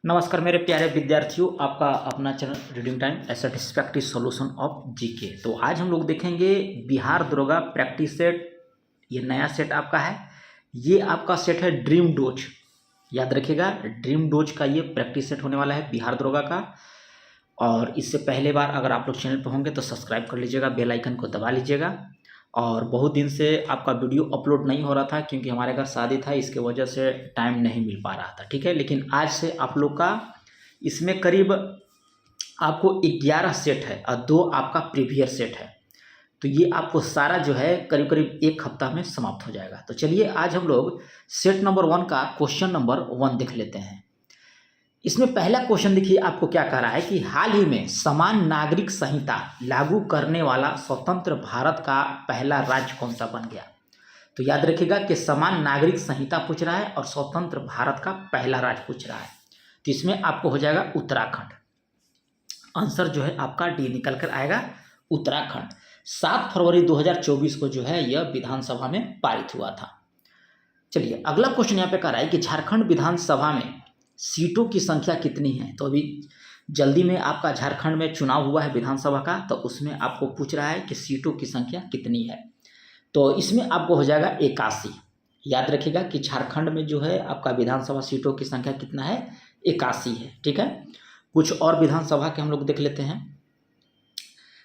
नमस्कार मेरे प्यारे विद्यार्थियों, आपका अपना channel reading time A satisfactory solution of GK. तो आज हम लोग देखेंगे बिहार दरोगा प्रैक्टिस सेट। ये नया सेट आपका है। ये आपका सेट है ड्रीम डोज। याद रखिएगा, ड्रीम डोज का ये प्रैक्टिस सेट होने वाला है बिहार दरोगा का। और इससे पहले बार अगर आप लोग चैनल पर होंगे तो सब्सक्राइब कर लीजिएगा, बेल आइकन को दबा लीजिएगा। और बहुत दिन से आपका वीडियो अपलोड नहीं हो रहा था क्योंकि हमारे घर शादी था, इसके वजह से टाइम नहीं मिल पा रहा था। ठीक है, लेकिन आज से आप लोग का इसमें करीब आपको 11 सेट है और 2 आपका प्रीवियस सेट है। तो ये आपको सारा जो है करीब करीब 1 हफ्ता में समाप्त हो जाएगा। तो चलिए आज हम लोग सेट नंबर 1 का क्वेश्चन नंबर 1 देख लेते हैं। इसमें पहला क्वेश्चन देखिए आपको क्या कह रहा है कि हाल ही में समान नागरिक संहिता लागू करने वाला स्वतंत्र भारत का पहला राज्य कौन सा बन गया। तो याद रखिएगा कि समान नागरिक संहिता पूछ रहा है और स्वतंत्र भारत का पहला राज्य पूछ रहा है। तो इसमें आपको हो जाएगा उत्तराखंड। आंसर जो है आपका डी निकल कर आएगा, उत्तराखंड। 7 फरवरी 2024 को जो है यह विधानसभा में पारित हुआ था। चलिए अगला क्वेश्चन यहाँ पे कह रहा है कि झारखंड विधानसभा में सीटों की संख्या कितनी है। तो अभी जल्दी में आपका झारखंड में चुनाव हुआ है विधानसभा का, तो उसमें आपको पूछ रहा है कि सीटों की संख्या कितनी है। तो इसमें आपको हो जाएगा 81। याद रखिएगा कि झारखंड में जो है आपका विधानसभा सीटों की संख्या कितना है, 81 है। ठीक है, कुछ और विधानसभा के हम लोग देख लेते हैं।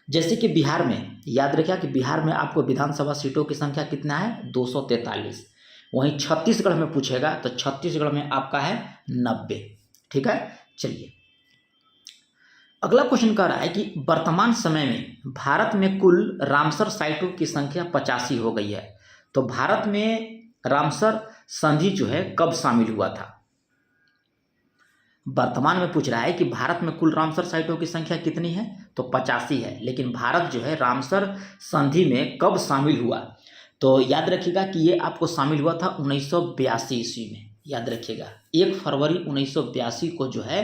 जैसे कि बिहार में, याद रखिएगा कि बिहार में आपको विधानसभा सीटों की संख्या कितना है, 243। वहीं छत्तीसगढ़ में पूछेगा तो छत्तीसगढ़ में आपका है 90। ठीक है, चलिए अगला क्वेश्चन कह रहा है कि वर्तमान समय में भारत में कुल रामसर साइटों की संख्या 85 हो गई है। तो भारत में रामसर संधि जो है कब शामिल हुआ था। वर्तमान में पूछ रहा है कि भारत में कुल रामसर साइटों की संख्या कितनी है, तो 85 है। लेकिन भारत जो है रामसर संधि में कब शामिल हुआ। तो याद रखिएगा कि ये आपको शामिल हुआ था 1982 ईस्वी में। याद रखिएगा 1 फरवरी 1982 को जो है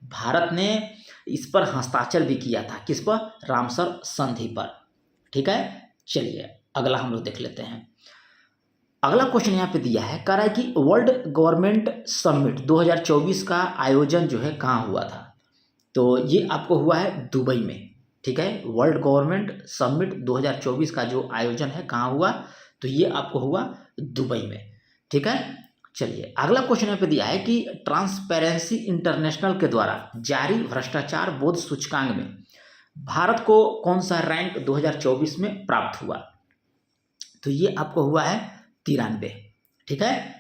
भारत ने इस पर हस्ताक्षर भी किया था। किस पर, रामसर संधि पर। ठीक है, चलिए अगला हम लोग देख लेते हैं। अगला क्वेश्चन यहाँ पे दिया है, कह रहा है कि वर्ल्ड गवर्नमेंट समिट 2024 का आयोजन जो है कहाँ हुआ था। तो ये आपको हुआ है दुबई में। ठीक है, वर्ल्ड गवर्नमेंट समिट 2024 का जो आयोजन है कहाँ हुआ, तो ये आपको हुआ दुबई में। ठीक है, चलिए अगला क्वेश्चन यहाँ पे दिया है कि ट्रांसपेरेंसी इंटरनेशनल के द्वारा जारी भ्रष्टाचार बोध सूचकांक में भारत को कौन सा रैंक 2024 में प्राप्त हुआ। तो ये आपको हुआ है 93। ठीक है,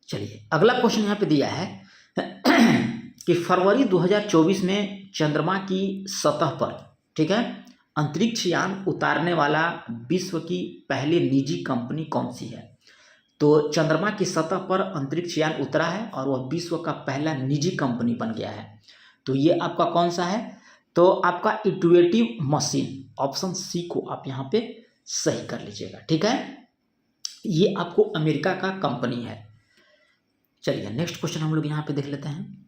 चलिए अगला क्वेश्चन यहाँ पे दिया है कि फरवरी 2024 में चंद्रमा की सतह पर, ठीक है, अंतरिक्ष यान उतारने वाला विश्व की पहली निजी कंपनी कौन सी है। तो चंद्रमा की सतह पर अंतरिक्ष यान उतरा है और वह विश्व का पहला निजी कंपनी बन गया है। तो ये आपका कौन सा है, तो आपका इंट्यूटिव मशीन, ऑप्शन सी को आप यहाँ पे सही कर लीजिएगा। ठीक है, ये आपको अमेरिका का कंपनी है। चलिए नेक्स्ट क्वेश्चन हम लोग यहाँ पे देख लेते हैं।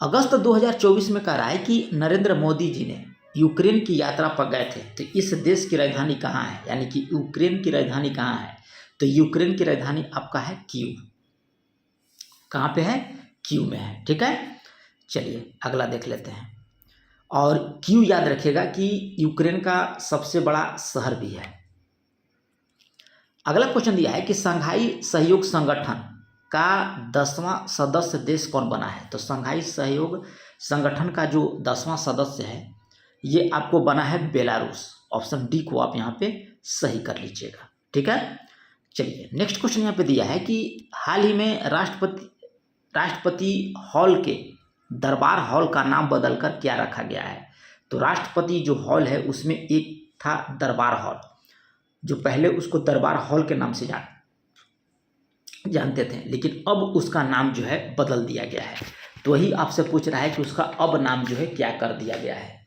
अगस्त 2024 में कह रहा है कि नरेंद्र मोदी जी ने यूक्रेन की यात्रा पर गए थे। तो इस देश की राजधानी कहाँ है, यानी कि यूक्रेन की राजधानी कहाँ है। तो यूक्रेन की राजधानी आपका है कीव। कहाँ पे है, कीव में है। ठीक है, चलिए अगला देख लेते हैं। और कीव याद रखिएगा कि यूक्रेन का सबसे बड़ा शहर भी है। अगला क्वेश्चन दिया है कि शंघाई सहयोग संगठन का 10वां सदस्य देश कौन बना है। तो शंघाई सहयोग संगठन का जो 10वां सदस्य है ये आपको बना है बेलारूस। ऑप्शन डी को आप यहाँ पे सही कर लीजिएगा। ठीक है, चलिए नेक्स्ट क्वेश्चन यहाँ पे दिया है कि हाल ही में राष्ट्रपति हॉल के दरबार हॉल का नाम बदलकर क्या रखा गया है। तो राष्ट्रपति जो हॉल है उसमें एक था दरबार हॉल, जो पहले उसको दरबार हॉल के नाम से जानते थे, लेकिन अब उसका नाम जो है बदल दिया गया है। तो वही आपसे पूछ रहा है कि उसका अब नाम जो है क्या कर दिया गया है।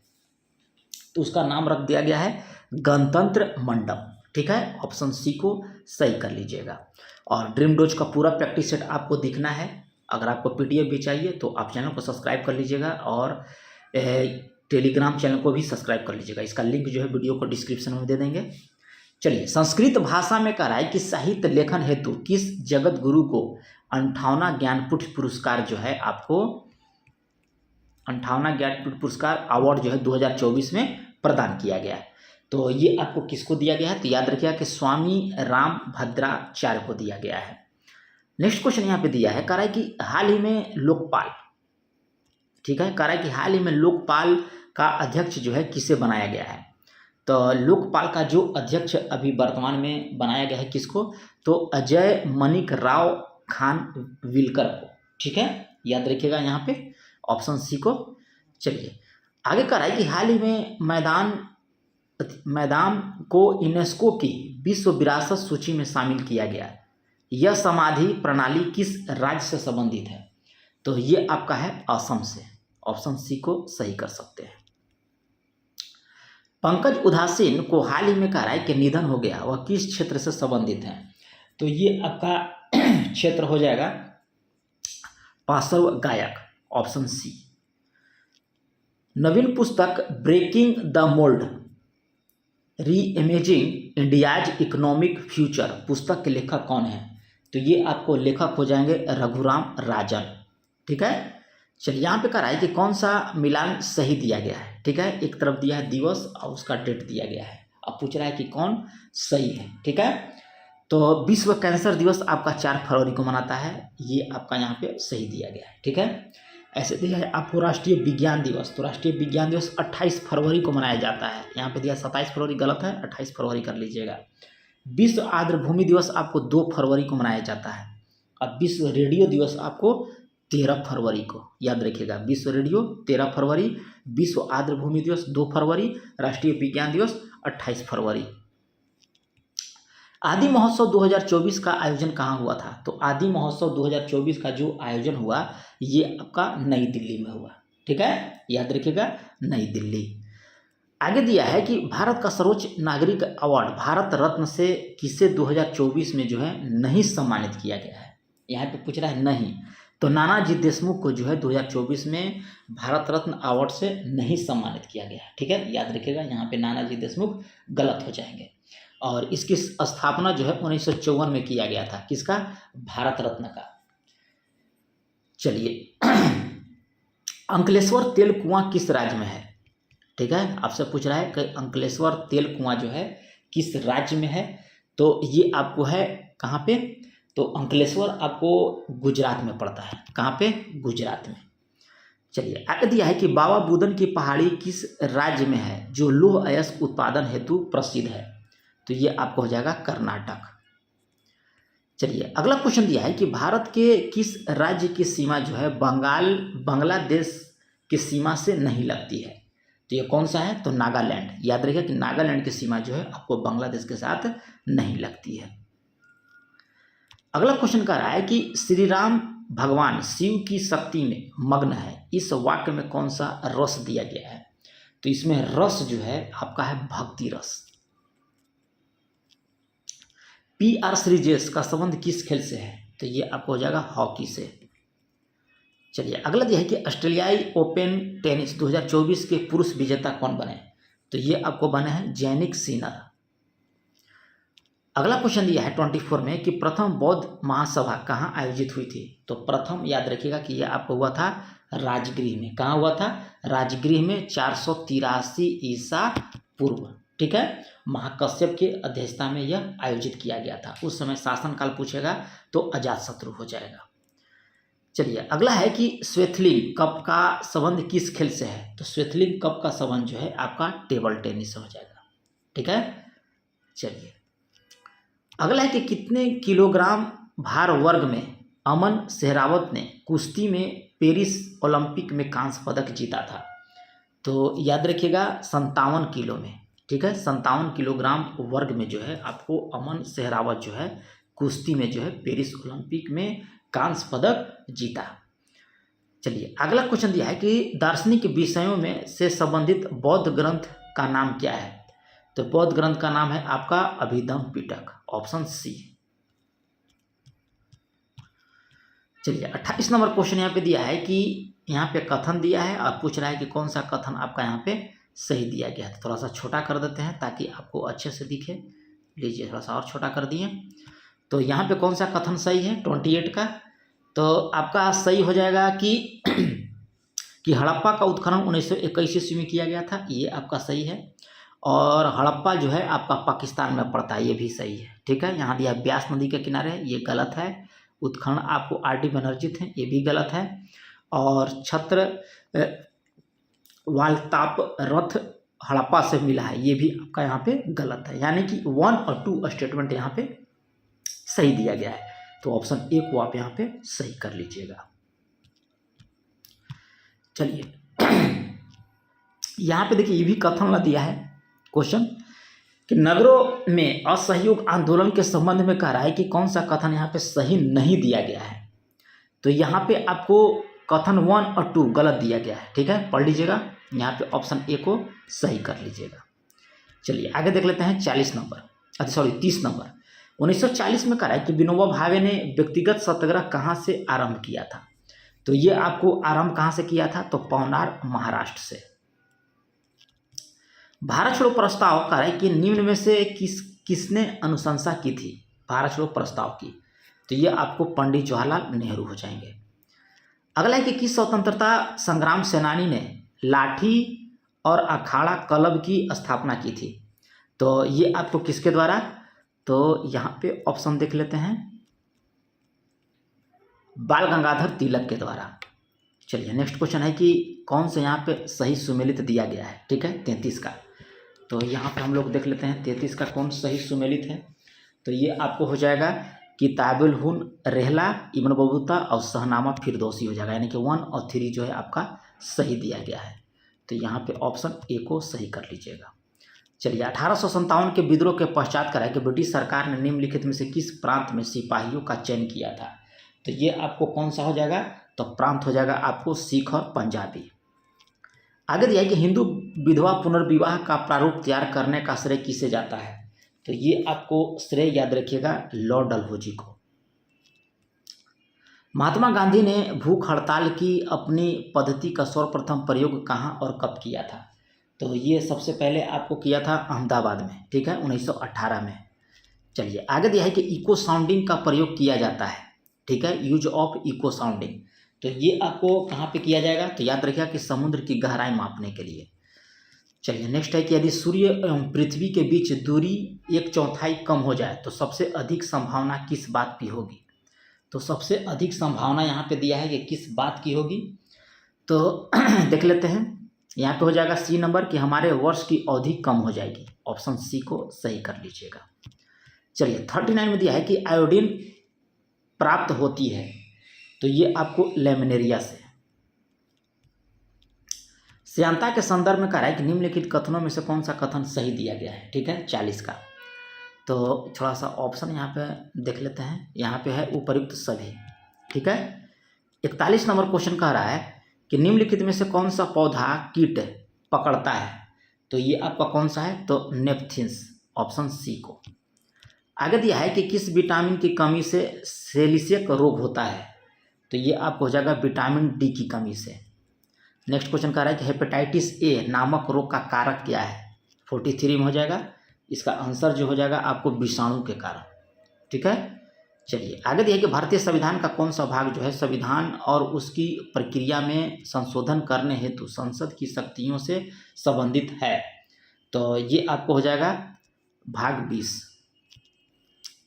तो उसका नाम रख दिया गया है गणतंत्र मंडप। ठीक है, ऑप्शन सी को सही कर लीजिएगा। और ड्रीम डोज का पूरा प्रैक्टिस सेट आपको दिखना है। अगर आपको पीडीएफ भी चाहिए तो आप चैनल को सब्सक्राइब कर लीजिएगा और टेलीग्राम चैनल को भी सब्सक्राइब कर लीजिएगा। इसका लिंक जो है वीडियो को डिस्क्रिप्शन में दे देंगे। चलिए संस्कृत भाषा में कह रहा है कि साहित्य लेखन हेतु किस जगत गुरु को 58वां ज्ञानपीठ पुरस्कार जो है आपको 58वां ज्ञानपीठ पुरस्कार अवार्ड जो है 2024 में प्रदान किया गया है। तो ये आपको किसको दिया गया है, तो याद रखिएगा कि स्वामी रामभद्राचार्य को दिया गया है। नेक्स्ट क्वेश्चन यहाँ पे दिया है, कह रहा है कि हाल ही में लोकपाल, ठीक है, कह रहा है कि हाल ही में लोकपाल का अध्यक्ष जो है किसे बनाया गया है। तो लोकपाल का जो अध्यक्ष अभी वर्तमान में बनाया गया है किसको, तो अजय मनिक राव खान विलकर को, ठीक है, याद रखिएगा यहाँ पे ऑप्शन सी को। चलिए आगे कह रहा है कि हाल ही में मैदान को यूनेस्को की विश्व विरासत सूची में शामिल किया गया। यह समाधि प्रणाली किस राज्य से संबंधित है, तो ये आपका है असम से, ऑप्शन सी को सही कर सकते हैं। पंकज उदासीन को हाल ही में कह रहा है कि निधन हो गया, वह किस क्षेत्र से संबंधित है, तो ये आपका क्षेत्र हो जाएगा पार्श्व गायक, ऑप्शन सी। नवीन पुस्तक breaking the mould reimagining India's economic future पुस्तक के लेखक कौन है, तो ये आपको लेखक हो जाएंगे रघुराम राजन, ठीक है। चलिए यहाँ पे कह रहा है कि कौन सा मिलान सही दिया गया है, ठीक है, एक तरफ दिया है दिवस और उसका डेट दिया गया है, अब पूछ रहा है कि कौन सही है, ठीक है। तो विश्व कैंसर दिवस आपका 4 फरवरी को मनाता है, ये आपका यहाँ पे सही दिया गया है, ठीक है। ऐसे दिया है आपको राष्ट्रीय विज्ञान दिवस, तो राष्ट्रीय विज्ञान दिवस 28 फरवरी को मनाया जाता है, यहाँ पे दिया 27 फरवरी, गलत है, 28 फरवरी कर लीजिएगा। विश्व आर्द्र भूमि दिवस आपको 2 फरवरी को मनाया जाता है। अब विश्व रेडियो दिवस आपको 13 फरवरी को, याद रखिएगा, विश्व रेडियो 13 फरवरी, विश्व आर्द्र भूमि दिवस 2 फरवरी, राष्ट्रीय विज्ञान दिवस 28 फरवरी। आदि महोत्सव 2024 का आयोजन कहाँ हुआ था, तो आदि महोत्सव 2024 का जो आयोजन हुआ ये आपका नई दिल्ली में हुआ, ठीक है, याद रखिएगा नई दिल्ली। आगे दिया है कि भारत का सर्वोच्च नागरिक अवार्ड भारत रत्न से किसे 2024 में जो है नहीं सम्मानित किया गया है, यहाँ पे पूछ रहा है नहीं, तो नानाजी देशमुख को जो है 2024 में भारत रत्न अवार्ड से नहीं सम्मानित किया गया, ठीक है, याद रखिएगा यहाँ पे नानाजी देशमुख गलत हो जाएंगे। और इसकी स्थापना जो है 1954 में किया गया था, किसका, भारत रत्न का। चलिए अंकलेश्वर तेल कुआं किस राज्य में है, ठीक है, आपसे पूछ रहा है कि अंकलेश्वर तेल कुआं जो है किस राज्य में है, तो ये आपको है कहाँ पे, तो अंकलेश्वर आपको गुजरात में पड़ता है, कहाँ पे, गुजरात में। चलिए आगे दिया है कि बाबा बुदन की पहाड़ी किस राज्य में है जो लौह अयस्क उत्पादन हेतु प्रसिद्ध है, तो ये आपको हो जाएगा कर्नाटक। चलिए अगला क्वेश्चन दिया है कि भारत के किस राज्य की सीमा जो है बांग्लादेश की सीमा से नहीं लगती है, तो ये कौन सा है, तो नागालैंड, याद रखिए कि नागालैंड की सीमा जो है आपको बांग्लादेश के साथ नहीं लगती है। अगला क्वेश्चन कह रहा है कि श्री राम भगवान शिव की शक्ति में मग्न है, इस वाक्य में कौन सा रस दिया गया है, तो इसमें रस जो है आपका है भक्ति रस। PR श्रीजेश का संबंध किस खेल से है, तो ये आपको हो जाएगा हॉकी से। चलिए अगला यह है कि ऑस्ट्रेलियाई ओपन टेनिस 2024 के पुरुष विजेता कौन बने, तो ये आपको बने हैं जैनिक सिनर। अगला क्वेश्चन दिया है 24 में कि प्रथम बौद्ध महासभा कहाँ आयोजित हुई थी, तो प्रथम याद रखिएगा कि यह आपको हुआ था राजगृह में, कहाँ हुआ था, राजगृह में 483 ईसा पूर्व, ठीक है, महाकश्यप के अध्यक्षता में यह आयोजित किया गया था। उस समय शासनकाल पूछेगा तो अजातशत्रु हो जाएगा। चलिए अगला है कि श्वेतलिंग कप का संबंध किस खेल से है, तो श्वेतलिंग कप का संबंध जो है आपका टेबल टेनिस से हो जाएगा, ठीक है। चलिए अगला है कि कितने किलोग्राम भार वर्ग में अमन सहरावत ने कुश्ती में पेरिस ओलंपिक में कांस्य पदक जीता था, तो याद रखिएगा 57 किलो में, ठीक है, 57 किलोग्राम वर्ग में जो है आपको अमन सहरावत जो है कुश्ती में जो है पेरिस ओलंपिक में कांस्य पदक जीता। चलिए अगला क्वेश्चन दिया है कि दार्शनिक विषयों में से संबंधित बौद्ध ग्रंथ का नाम क्या है, तो बौद्ध ग्रंथ का नाम है आपका अभिधम्म पिटक, ऑप्शन सी। चलिए 28 नंबर क्वेश्चन यहाँ पे दिया है कि यहाँ पे कथन दिया है और पूछ रहा है कि कौन सा कथन आपका यहाँ पे सही दिया गया है, थोड़ा सा छोटा कर देते हैं ताकि आपको अच्छे से दिखे। लीजिए थोड़ा सा और छोटा कर दिए, तो यहाँ पे कौन सा कथन सही है 28 का, तो आपका सही हो जाएगा कि कि हड़प्पा का उत्खनन 1921 ईस्वी में किया गया था, ये आपका सही है। और हड़प्पा जो है आपका पाकिस्तान में पड़ता है, ये भी सही है। ठीक है, यहाँ दिया ब्यास नदी के किनारे है, ये गलत है। उत्खनन आपको आर.डी. बनर्जी थे, ये भी गलत है। और छत्र वालताप रथ हड़प्पा से मिला है, ये भी आपका यहाँ पे गलत है। यानी कि 1 और 2 स्टेटमेंट यहाँ पे सही दिया गया है। तो ऑप्शन ए को आप यहाँ पे सही कर लीजिएगा। चलिए यहाँ पे देखिए, ये भी कथन दिया है क्वेश्चन कि नगरों में असहयोग आंदोलन के संबंध में कह रहा है कि कौन सा कथन यहाँ पे सही नहीं दिया गया है। तो यहाँ पे आपको कथन 1 और 2 गलत दिया गया है। ठीक है, पढ़ लीजिएगा, यहाँ पे ऑप्शन ए को सही कर लीजिएगा। चलिए आगे देख लेते हैं 30 नंबर। 1940 में कह रहा है कि विनोबा भावे ने व्यक्तिगत सत्याग्रह कहाँ से आरंभ किया था। तो ये आपको आरंभ कहाँ से किया था, तो पवनार महाराष्ट्र से। भारत छोड़ो प्रस्ताव कह रहा है कि निम्न में से किसने अनुशंसा की थी भारत छोड़ो प्रस्ताव की। तो ये आपको पंडित जवाहरलाल नेहरू हो जाएंगे। अगला है कि किस स्वतंत्रता संग्राम सेनानी ने लाठी और अखाड़ा क्लब की स्थापना की थी। तो ये आपको किसके द्वारा, तो यहाँ पे ऑप्शन देख लेते हैं, बाल गंगाधर तिलक के द्वारा। चलिए नेक्स्ट क्वेश्चन है कि कौन से यहाँ पे सही सुमेलित दिया गया है। ठीक है, 33 का। तो यहाँ पे हम लोग देख लेते हैं 33 का कौन सही सुमेलित है। तो ये आपको हो जाएगा किताबुल हुन रहला, इब्न बतूता और शहनामा फिरदौसी हो जाएगा। यानी कि 1 और 3 जो है आपका सही दिया गया है। तो यहाँ पे ऑप्शन ए को सही कर लीजिएगा। चलिए 1857 के विद्रोह के पश्चात करा कि ब्रिटिश सरकार ने निम्नलिखित में से किस प्रांत में सिपाहियों का चयन किया था। तो ये आपको कौन सा हो जाएगा, तो प्रांत हो जाएगा आपको सिख और पंजाबी। आगे दिया है कि हिंदू विधवा पुनर्विवाह का प्रारूप तैयार करने का श्रेय किसे जाता है। तो ये आपको श्रेय याद रखिएगा लॉर्ड डलहौजी को। महात्मा गांधी ने भूख हड़ताल की अपनी पद्धति का सर्वप्रथम प्रयोग कहाँ और कब किया था। तो ये सबसे पहले आपको किया था अहमदाबाद में। ठीक है, 1918 में। चलिए आगे दिया है कि इको साउंडिंग का प्रयोग किया जाता है। ठीक है, यूज ऑफ इको साउंडिंग। तो ये आपको कहाँ पे किया जाएगा, तो याद रखिएगा कि समुद्र की गहराई मापने के लिए। चलिए नेक्स्ट है कि यदि सूर्य एवं पृथ्वी के बीच दूरी 1/4 कम हो जाए तो सबसे अधिक संभावना किस बात की होगी। तो सबसे अधिक संभावना यहाँ पे दिया है कि किस बात की होगी। तो देख लेते हैं, यहाँ पे हो जाएगा सी नंबर कि हमारे वर्ष की अवधि कम हो जाएगी। ऑप्शन सी को सही कर लीजिएगा। चलिए 39 में दिया है कि आयोडीन प्राप्त होती है। तो ये आपको लेमिनेरिया से। श्यानता के संदर्भ में कह रहा है कि निम्नलिखित कथनों में से कौन सा कथन सही दिया गया है। ठीक है, 40 का। तो थोड़ा सा ऑप्शन यहाँ पे देख लेते हैं, यहाँ पे है उपयुक्त सभी। ठीक है, 41 नंबर क्वेश्चन कह रहा है कि निम्नलिखित में से कौन सा पौधा कीट पकड़ता है। तो ये आपका कौन सा है, तो नेपथिन्स, ऑप्शन सी को। आगे दिया है कि किस विटामिन की कमी से सेलिसियक रोग होता है। तो ये आपको हो जाएगा विटामिन डी की कमी से। नेक्स्ट क्वेश्चन कह रहा है कि हेपेटाइटिस ए नामक रोग का कारक क्या है। 43 में हो जाएगा। इसका आंसर जो हो जाएगा आपको विषाणु के कारण। ठीक है, चलिए आगे दिया है कि भारतीय संविधान का कौन सा भाग जो है संविधान और उसकी प्रक्रिया में संशोधन करने हेतु संसद की शक्तियों से संबंधित है। तो ये आपको हो जाएगा भाग 20।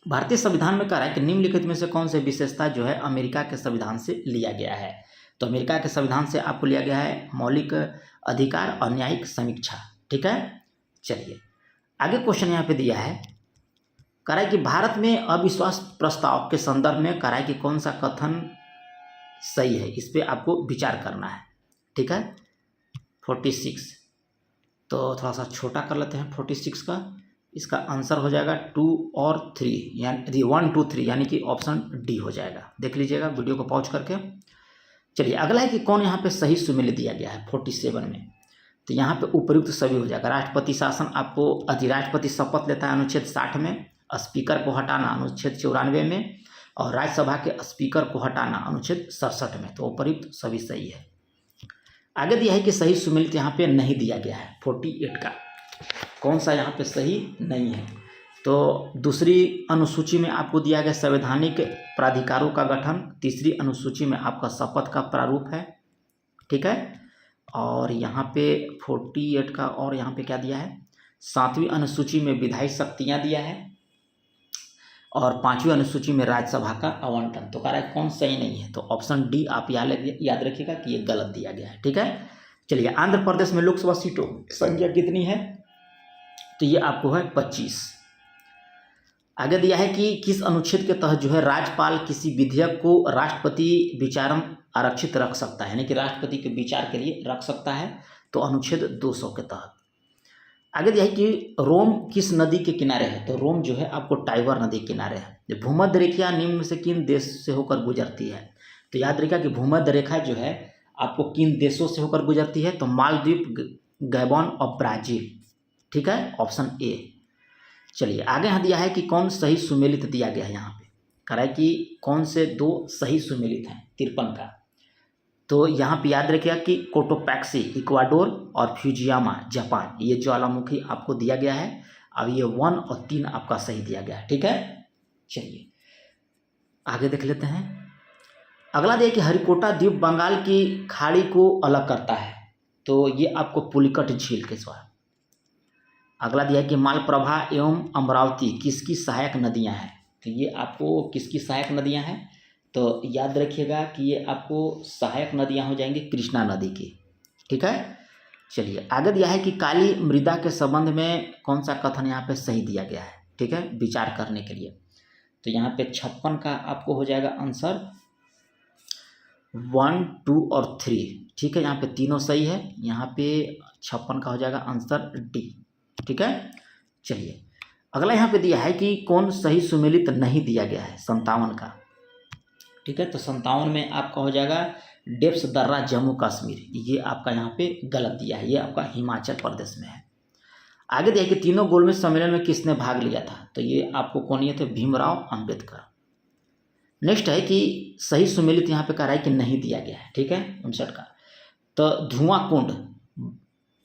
भारतीय संविधान में कह रहा है कि निम्नलिखित में से कौन सी विशेषता जो है अमेरिका के संविधान से लिया गया है। तो अमेरिका के संविधान से आपको लिया गया है मौलिक अधिकार और न्यायिक समीक्षा। ठीक है, चलिए आगे क्वेश्चन यहाँ पे दिया है, कह रहा है कि भारत में अविश्वास प्रस्ताव के संदर्भ में कह रहा है कि कौन सा कथन सही है। इस पर आपको विचार करना है। ठीक है, 46। तो थोड़ा सा छोटा कर लेते हैं 46 का। इसका आंसर हो जाएगा 2 और 3, यानी 1, 2, 3, यानी कि ऑप्शन डी हो जाएगा। देख लीजिएगा वीडियो को पॉज करके। चलिए अगला है कि कौन यहाँ पे सही सुमेलित दिया गया है 47 में। तो यहाँ पे उपयुक्त सभी हो जाएगा। राष्ट्रपति शासन आपको अधिराष्ट्रपति शपथ लेता है अनुच्छेद 60 में, स्पीकर को हटाना अनुच्छेद 94 में, और राज्यसभा के स्पीकर को हटाना अनुच्छेद 67 में। तो उपयुक्त सभी सही है। आगे दिया है कि सही सुमेलित यहाँ पे नहीं दिया गया है 48 का। कौन सा यहाँ पे सही नहीं है। तो दूसरी अनुसूची में आपको दिया गया संवैधानिक प्राधिकारों का गठन, तीसरी अनुसूची में आपका शपथ का प्रारूप है। ठीक है, और यहाँ पे 48 का, और यहाँ पे क्या दिया है, 7वीं अनुसूची में विधायी शक्तियाँ दिया है और 5वीं अनुसूची में राज्यसभा का आवंटन। तो कह रहा है कौन सही नहीं है, तो ऑप्शन डी आप याद रखिएगा कि ये गलत दिया गया है। ठीक है, चलिए आंध्र प्रदेश में लोकसभा सीटों की संख्या कितनी है, तो ये आपको है 25। आगे दिया है कि किस अनुच्छेद के तहत जो है राज्यपाल किसी विधेयक को राष्ट्रपति विचारम आरक्षित रख सकता है, यानी कि राष्ट्रपति के विचार के लिए रख सकता है, तो अनुच्छेद 200 के तहत। आगे दिया है कि रोम किस नदी के किनारे है, तो रोम जो है आपको टाइबर नदी के किनारे है। भूमध्य रेखा निम्न में से किन देश से होकर गुजरती है, तो याद रखिएगा कि भूमध्य रेखा जो है आपको किन देशों से होकर गुजरती है, तो मालदीव, गैबोन और ब्राजील। ठीक है, ऑप्शन ए। चलिए आगे यहाँ दिया है कि कौन सही सुमेलित दिया गया है, यहाँ पे कह रहा है कि कौन से 2 सही सुमेलित हैं 53 का, तो यहाँ पे याद रखिएगा कि कोटोपैक्सी इक्वाडोर और फ्यूजियामा जापान, ये ज्वालामुखी आपको दिया गया है। अब ये 1 और 3 आपका सही दिया गया है। ठीक है, चलिए आगे देख लेते हैं। अगला दिया कि हरिकोटा द्वीप बंगाल की खाड़ी को अलग करता है, तो ये आपको पुलिकट झील के द्वारा। अगला दिया है कि मालप्रभा एवं अमरावती किसकी सहायक नदियां हैं, तो ये आपको किसकी सहायक नदियां हैं, तो याद रखिएगा कि ये आपको सहायक नदियां हो जाएंगी कृष्णा नदी की। ठीक है, चलिए आगे दिया है कि काली मृदा के संबंध में कौन सा कथन यहाँ पे सही दिया गया है। ठीक है, विचार करने के लिए, तो यहाँ पे 56 का आपको हो जाएगा आंसर 1, 2 और 3। ठीक है, यहाँ पे तीनों सही है, यहाँ पे 56 का हो जाएगा आंसर डी। ठीक है, चलिए अगला यहाँ पे दिया है कि कौन सही सुमेलित नहीं दिया गया है, 57 का। ठीक है, तो 57 में आपका हो जाएगा डेप्स दर्रा जम्मू कश्मीर, ये आपका यहाँ पे गलत दिया है, ये आपका हिमाचल प्रदेश में है। आगे दिया है कि तीनों गोलमेज सम्मेलन में किसने भाग लिया था, तो ये आपको कौन ये थे, भीमराव अंबेडकर। नेक्स्ट है कि सही सुमेलित यहाँ पे कह रहा है कि नहीं दिया गया है। ठीक है, 59 का, तो धुआं कुंड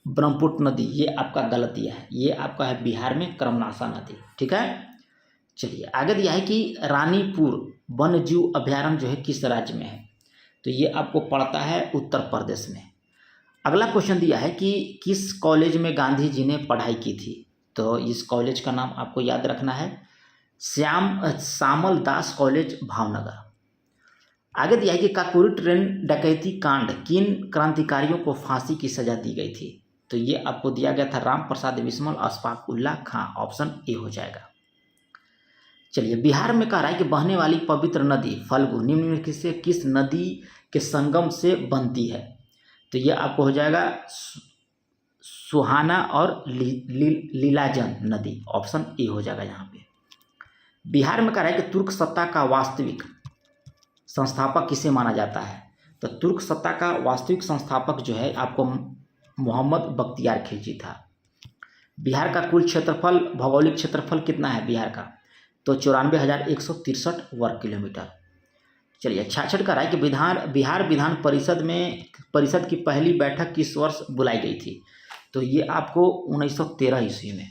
ब्रह्मपुत्र नदी, ये आपका गलत दिया है, ये आपका है बिहार में कर्मनाशा नदी। ठीक है, चलिए आगे दिया है कि रानीपुर वन्य जीव अभ्यारण्य जो है किस राज्य में है, तो ये आपको पड़ता है उत्तर प्रदेश में। अगला क्वेश्चन दिया है कि किस कॉलेज में गांधी जी ने पढ़ाई की थी, तो इस कॉलेज का नाम आपको याद रखना है श्यामल दास कॉलेज भावनगर। आगे दिया है कि काकोरी ट्रेन डकैती कांड किन क्रांतिकारियों को फांसी की सजा दी गई थी, तो ये आपको दिया गया था राम प्रसाद बिस्मिल, अशफाक उल्लाह खां, ऑप्शन ए हो जाएगा। चलिए बिहार में कह रहा है कि बहने वाली पवित्र नदी फल्गु निम्नलिखित से किस नदी के संगम से बनती है, तो ये आपको हो जाएगा सुहाना और लीलाजन नदी, ऑप्शन ए हो जाएगा यहाँ पे। बिहार में कह रहा है कि तुर्क सत्ता का वास्तविक संस्थापक किसे माना जाता है, तो तुर्क सत्ता का वास्तविक संस्थापक जो है आपको मोहम्मद बख्तियार खिलजी था। बिहार का कुल क्षेत्रफल, भौगोलिक क्षेत्रफल कितना है बिहार का, तो 94,163 वर्ग किलोमीटर। चलिए 66 का रहा है कि बिहार विधान परिषद की पहली बैठक किस वर्ष बुलाई गई थी, तो ये आपको 1913 ईस्वी में।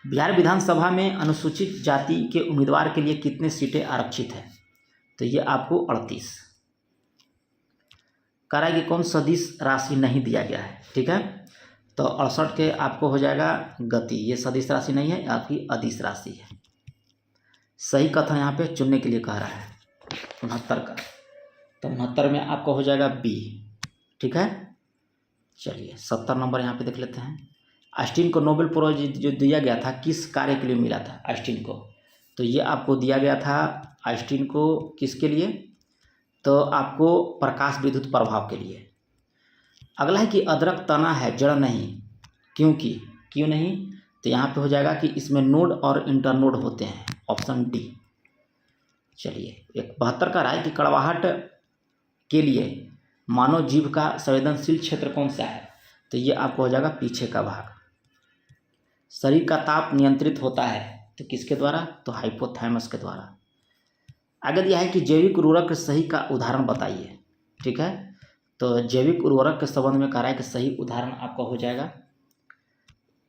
बिहार विधानसभा में अनुसूचित जाति के उम्मीदवार के लिए कितने सीटें आरक्षित हैं, तो ये आपको 38। कह रहा है कि कौन सदिश राशि नहीं दिया गया है। ठीक है, तो 68 के आपको हो जाएगा गति, ये सदिश राशि नहीं है, आपकी अदिश राशि है। सही कथन यहाँ पे चुनने के लिए कह रहा है 69 का, तो 69 में आपको हो जाएगा बी। ठीक है, चलिए 70 नंबर यहाँ पे देख लेते हैं। आइंस्टीन को नोबेल प्राइज जो दिया गया था किस कार्य के लिए मिला था आइंस्टीन को, तो ये आपको दिया गया था आइंस्टीन को किसके लिए, तो आपको प्रकाश विद्युत प्रभाव के लिए। अगला है कि अदरक तना है जड़ नहीं, क्यों नहीं, तो यहाँ पे हो जाएगा कि इसमें नोड और इंटरनोड होते हैं, ऑप्शन डी। चलिए 72 का राय कि कड़वाहट के लिए मानव जीव का संवेदनशील क्षेत्र कौन सा है, तो ये आपको हो जाएगा पीछे का भाग। शरीर का ताप नियंत्रित होता है तो किसके द्वारा, तो हाइपोथैलमस के द्वारा। आगे दिया है कि जैविक उर्वरक सही का उदाहरण बताइए। ठीक है, तो जैविक उर्वरक के संबंध में कह रहा है कि सही उदाहरण आपका हो जाएगा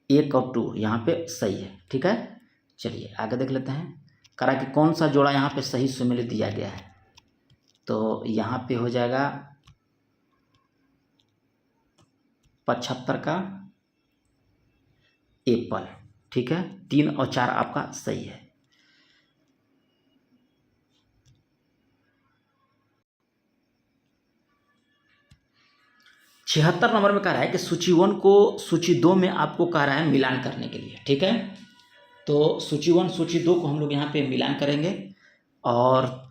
1 और 2, यहाँ पे सही है। ठीक है, चलिए आगे देख लेते हैं। कह रहा है कि कौन सा जोड़ा यहाँ पे सही सुमेलित दिया गया है, तो यहाँ पे हो जाएगा 75 का एप्पल। ठीक है, 3 और 4 आपका सही है। छिहत्तर नंबर में कह रहा है कि सूची 1 को सूची 2 में आपको कह रहा है मिलान करने के लिए। ठीक है, तो सूची 1 सूची 2 को हम लोग यहाँ पे मिलान करेंगे और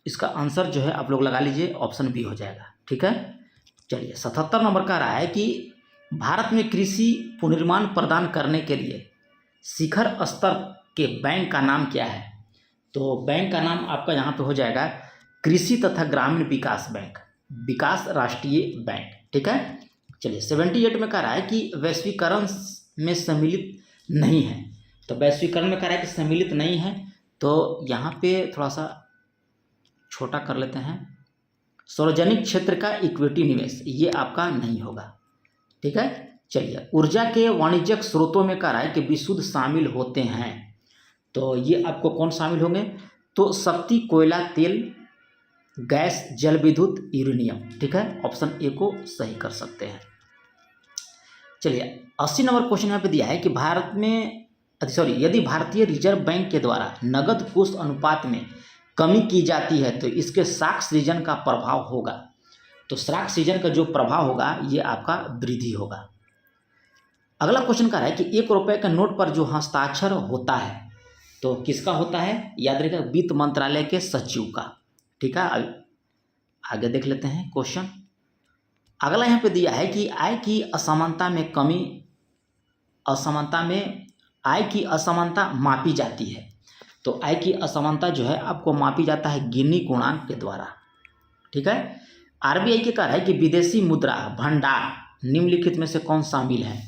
इसका आंसर जो है आप लोग लगा लीजिए, ऑप्शन बी हो जाएगा। ठीक है, चलिए 77 नंबर कह रहा है कि भारत में कृषि पुनर्निर्माण प्रदान करने के लिए शिखर स्तर के बैंक का नाम क्या है? तो बैंक का नाम आपका यहाँ पे हो जाएगा कृषि तथा ग्रामीण विकास बैंक, विकास राष्ट्रीय बैंक। ठीक है, चलिए 78 में कह रहा है कि वैश्वीकरण में सम्मिलित नहीं है। तो वैश्वीकरण में कह रहा है कि सम्मिलित नहीं है, तो यहाँ पे थोड़ा सा छोटा कर लेते हैं। सार्वजनिक क्षेत्र का इक्विटी निवेश ये आपका नहीं होगा। ठीक है, चलिए ऊर्जा के वाणिज्यिक स्रोतों में कह रहा है कि विशुद्ध शामिल होते हैं। तो ये आपको कौन शामिल होंगे? तो शक्ति, कोयला, तेल, गैस, जल विद्युत, यूरेनियम। ठीक है, ऑप्शन ए को सही कर सकते हैं। चलिए 80 नंबर क्वेश्चन यहाँ पे दिया है कि भारत में यदि भारतीय रिजर्व बैंक के द्वारा नगद कोष अनुपात में कमी की जाती है तो इसके साख सृजन का प्रभाव होगा। तो साख सृजन का जो प्रभाव होगा ये आपका वृद्धि होगा। अगला क्वेश्चन कह रहा है कि 1 रुपये के नोट पर जो हस्ताक्षर होता है तो किसका होता है? याद रखिएगा, वित्त मंत्रालय के सचिव का। ठीक है, आगे देख लेते हैं क्वेश्चन। अगला यहाँ पे दिया है कि आय की असमानता में कमी, आय की असमानता मापी जाती है। तो आय की असमानता जो है आपको मापी जाता है गिनी गुणांक के द्वारा। ठीक है, आरबीआई के कह रहा है कि विदेशी मुद्रा भंडार निम्नलिखित में से कौन शामिल है?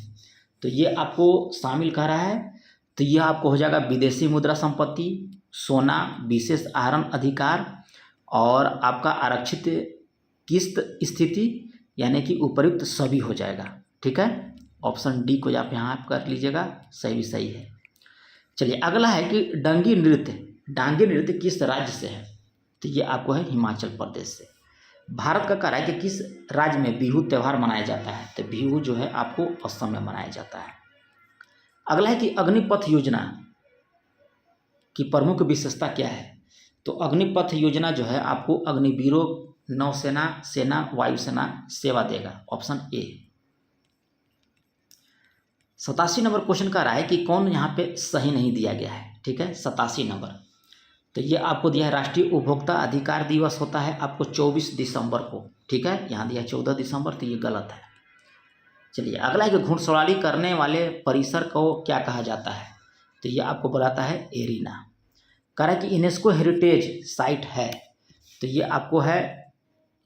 तो ये आपको शामिल कह रहा है, तो यह आपको हो जाएगा विदेशी मुद्रा संपत्ति, सोना, विशेष आहरण अधिकार और आपका आरक्षित किस्त स्थिति, यानी कि उपर्युक्त सभी हो जाएगा। ठीक है, ऑप्शन डी को आप यहाँ कर लीजिएगा, सही भी सही है। चलिए अगला है कि डांगी नृत्य किस राज्य से है? तो ये आपको है हिमाचल प्रदेश से। भारत का कह रहा है कि किस राज्य में बिहू त्यौहार मनाया जाता है? तो बिहू जो है आपको असम में मनाया जाता है। अगला है कि अग्निपथ योजना की प्रमुख विशेषता क्या है? तो अग्निपथ योजना जो है आपको अग्निवीरों, नौसेना, सेना, वायुसेना सेवा देगा, ऑप्शन ए। 87 नंबर क्वेश्चन का रहा है कि कौन यहाँ पे सही नहीं दिया गया है। ठीक है, 87 नंबर, तो ये आपको दिया है राष्ट्रीय उपभोक्ता अधिकार दिवस होता है आपको 24 दिसंबर को। ठीक है, यहाँ दिया 14 दिसंबर, तो ये गलत है। चलिए अगला है कि घुड़सवारी करने वाले परिसर को क्या कहा जाता है? तो ये आपको बताता है एरिना। कह रहा है कि यूनेस्को हेरिटेज साइट है, तो ये आपको है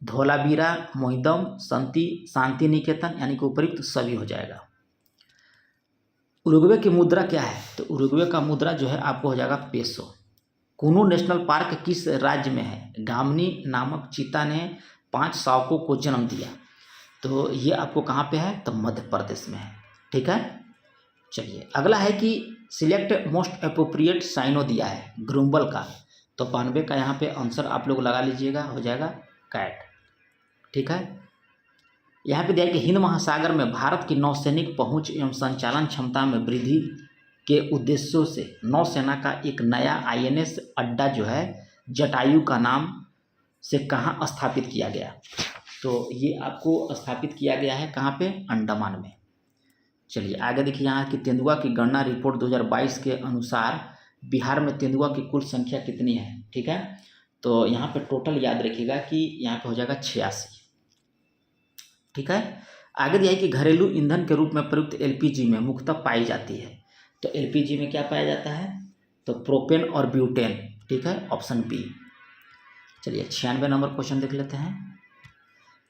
धोलावीरा, मोहिदम, शांति निकेतन, यानी कि उपयुक्त सभी हो जाएगा। उरुग्वे की मुद्रा क्या है? तो उरुग्वे का मुद्रा जो है आपको हो जाएगा पेसो। कुनू नेशनल पार्क किस राज्य में है? गामनी नामक चीता ने 5 शावकों को जन्म दिया, तो ये आपको कहाँ पे है? तो मध्य प्रदेश में है। ठीक है, चलिए अगला है कि सिलेक्ट मोस्ट अप्रोप्रिएट साइनो दिया है ग्रुम्बल का, तो 92 का यहाँ पे आंसर आप लोग लगा लीजिएगा, हो जाएगा कैट। ठीक है, यहाँ पे दिया है कि हिंद महासागर में भारत की नौसैनिक पहुंच एवं संचालन क्षमता में वृद्धि के उद्देश्यों से नौसेना का एक नया आईएनएस अड्डा जो है जटायु का नाम से कहाँ स्थापित किया गया? तो ये आपको स्थापित किया गया है कहाँ पे? अंडमान में। चलिए आगे देखिए, यहाँ की तेंदुआ की गणना रिपोर्ट 2022 के अनुसार बिहार में तेंदुआ की कुल संख्या कितनी है? ठीक है, तो यहाँ पे टोटल याद रखिएगा कि यहाँ पे हो जाएगा 86। ठीक है, आगे दिया है कि घरेलू ईंधन के रूप में प्रयुक्त एलपीजी में मुख्यतः पाई जाती है। तो एलपीजी में क्या पाया जाता है? तो प्रोपेन और ब्यूटेन। ठीक है, ऑप्शन बी। चलिए 96 नंबर क्वेश्चन देख लेते हैं।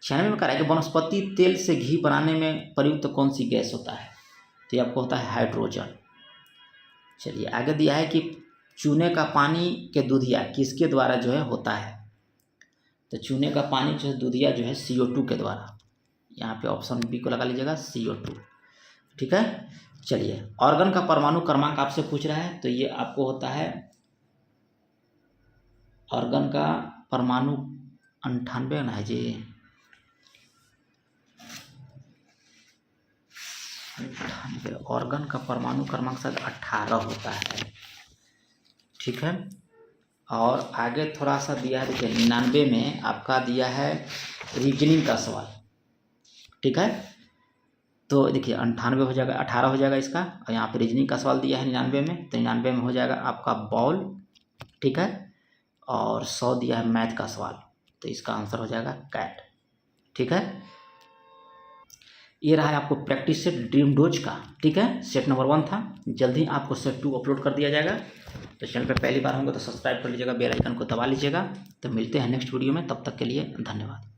96 में कह रहा है कि वनस्पति तेल से घी बनाने में प्रयुक्त कौन सी गैस होता है? तो ये आपको होता है हाइड्रोजन। चलिए आगे दिया है कि चूने का पानी के दूधिया किसके द्वारा जो है होता है? तो चूने का पानी जो है दूधिया जो है CO2 के द्वारा, यहाँ पे ऑप्शन बी को लगा लीजिएगा, CO2। ठीक है, चलिए ऑर्गन का परमाणु क्रमांक आपसे पूछ रहा है, तो ये आपको होता है ऑर्गन का परमाणु 98 ना है जी, 98। ऑर्गन का परमाणु क्रमांक शायद 18 होता है, ठीक है। और आगे थोड़ा सा दिया है, देखिए 99 में आपका दिया है रीजनिंग का सवाल, ठीक है। तो देखिए 98 हो जाएगा, 18 हो जाएगा इसका, और यहाँ पे रीजनिंग का सवाल दिया है 99 में, तो 99 में हो जाएगा आपका बॉल, ठीक है। और 100 दिया है मैथ का सवाल, तो इसका आंसर हो जाएगा कैट, ठीक है। ये रहा है आपको प्रैक्टिस सेट ड्रीम डोज का, ठीक है। सेट नंबर 1 था, जल्द ही आपको सेट 2 अपलोड कर दिया जाएगा। तो चैनल पर पहली बार होंगे तो सब्सक्राइब कर लीजिएगा, बेल आइकन को दबा लीजिएगा। तो मिलते हैं नेक्स्ट वीडियो में, तब तक के लिए धन्यवाद।